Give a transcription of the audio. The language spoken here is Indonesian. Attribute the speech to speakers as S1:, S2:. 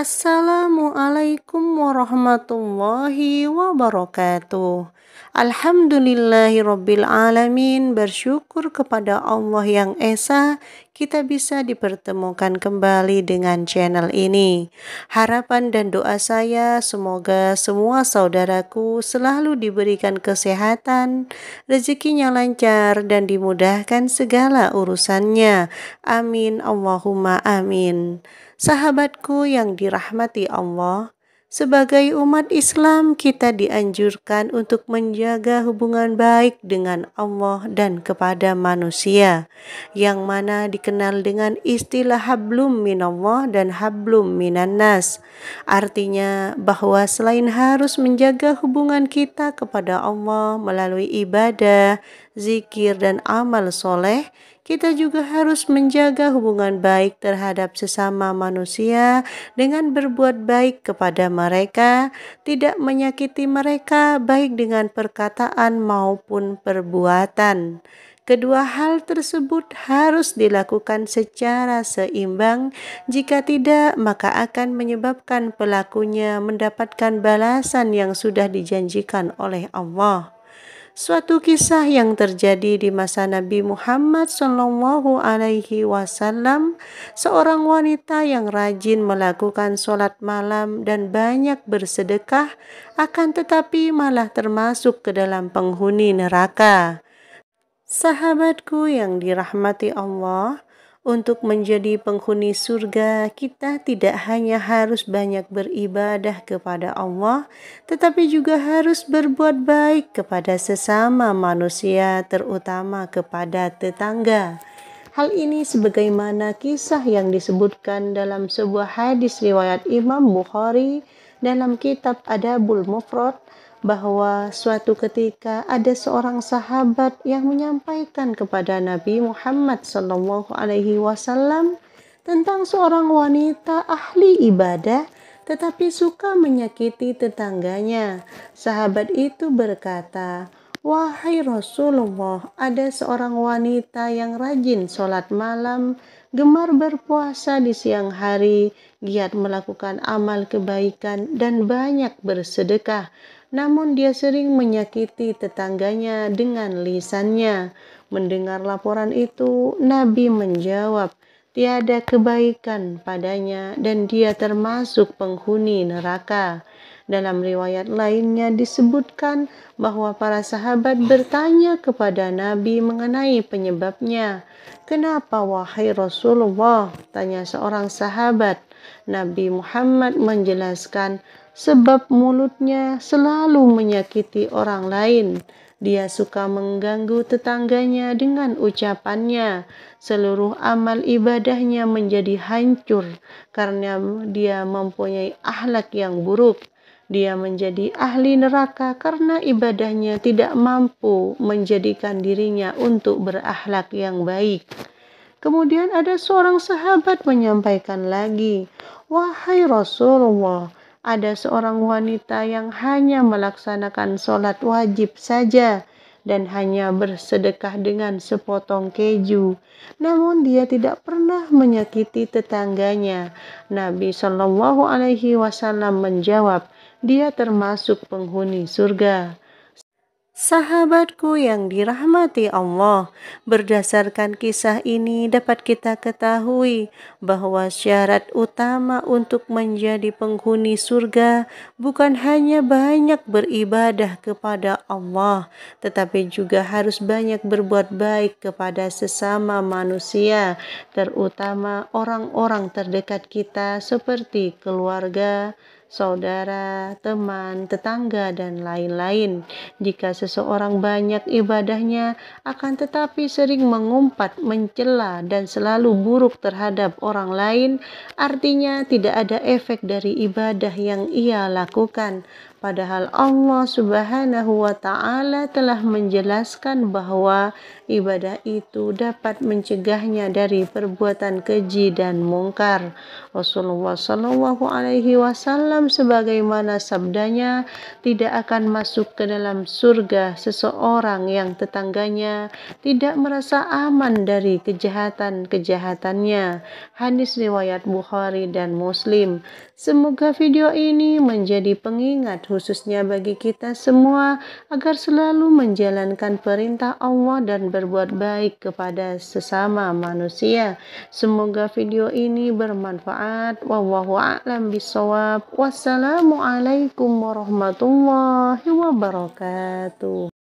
S1: Assalamualaikum warahmatullahi wabarakatuh. Alhamdulillahirabbil alamin. Bersyukur kepada Allah yang Esa, kita bisa dipertemukan kembali dengan channel ini. Harapan dan doa saya semoga semua saudaraku selalu diberikan kesehatan, rezekinya lancar dan dimudahkan segala urusannya. Amin Allahumma amin. Sahabatku yang dirahmati Allah, sebagai umat Islam kita dianjurkan untuk menjaga hubungan baik dengan Allah dan kepada manusia, yang mana dikenal dengan istilah hablum minallah dan hablum minannas. Artinya bahwa selain harus menjaga hubungan kita kepada Allah melalui ibadah, zikir dan amal soleh, kita juga harus menjaga hubungan baik terhadap sesama manusia dengan berbuat baik kepada mereka, tidak menyakiti mereka baik dengan perkataan maupun perbuatan. Kedua hal tersebut harus dilakukan secara seimbang. Jika tidak, maka akan menyebabkan pelakunya mendapatkan balasan yang sudah dijanjikan oleh Allah. Suatu kisah yang terjadi di masa Nabi Muhammad SAW, seorang wanita yang rajin melakukan sholat malam dan banyak bersedekah, akan tetapi malah termasuk ke dalam penghuni neraka. Sahabatku yang dirahmati Allah, untuk menjadi penghuni surga, kita tidak hanya harus banyak beribadah kepada Allah, tetapi juga harus berbuat baik kepada sesama manusia, terutama kepada tetangga. Hal ini sebagaimana kisah yang disebutkan dalam sebuah hadis riwayat Imam Bukhari dalam kitab Adabul Mufrad, bahwa suatu ketika ada seorang sahabat yang menyampaikan kepada Nabi Muhammad SAW tentang seorang wanita ahli ibadah tetapi suka menyakiti tetangganya. Sahabat itu berkata, "Wahai Rasulullah, ada seorang wanita yang rajin sholat malam, gemar berpuasa di siang hari, giat melakukan amal kebaikan dan banyak bersedekah. Namun dia sering menyakiti tetangganya dengan lisannya." Mendengar laporan itu, Nabi menjawab, "Tiada kebaikan padanya dan dia termasuk penghuni neraka." Dalam riwayat lainnya disebutkan bahwa para sahabat bertanya kepada Nabi mengenai penyebabnya. "Kenapa wahai Rasulullah?" tanya seorang sahabat. Nabi Muhammad menjelaskan, "Sebab mulutnya selalu menyakiti orang lain. Dia suka mengganggu tetangganya dengan ucapannya. Seluruh amal ibadahnya menjadi hancur karena dia mempunyai akhlak yang buruk. Dia menjadi ahli neraka karena ibadahnya tidak mampu menjadikan dirinya untuk berakhlak yang baik." Kemudian ada seorang sahabat menyampaikan lagi, "Wahai Rasulullah, ada seorang wanita yang hanya melaksanakan sholat wajib saja dan hanya bersedekah dengan sepotong keju. Namun dia tidak pernah menyakiti tetangganya." Nabi SAW menjawab, "Dia termasuk penghuni surga." Sahabatku yang dirahmati Allah, berdasarkan kisah ini dapat kita ketahui bahwa syarat utama untuk menjadi penghuni surga bukan hanya banyak beribadah kepada Allah, tetapi juga harus banyak berbuat baik kepada sesama manusia, terutama orang-orang terdekat kita seperti keluarga, saudara, teman, tetangga, dan lain-lain. Jika seseorang banyak ibadahnya, akan tetapi sering mengumpat, mencela, dan selalu buruk terhadap orang lain, artinya tidak ada efek dari ibadah yang ia lakukan. Padahal Allah Subhanahu wa Ta'ala telah menjelaskan bahwa ibadah itu dapat mencegahnya dari perbuatan keji dan mungkar. Rasulullah Shallallahu Alaihi Wasallam sebagaimana sabdanya, tidak akan masuk ke dalam surga seseorang yang tetangganya tidak merasa aman dari kejahatan-kejahatannya. Hadis riwayat Bukhari dan Muslim. Semoga video ini menjadi pengingat khususnya bagi kita semua agar selalu menjalankan perintah Allah dan berbuat baik kepada sesama manusia. Semoga video ini bermanfaat. Wallahu a'lam bishawab. Wassalamualaikum warahmatullahi wabarakatuh.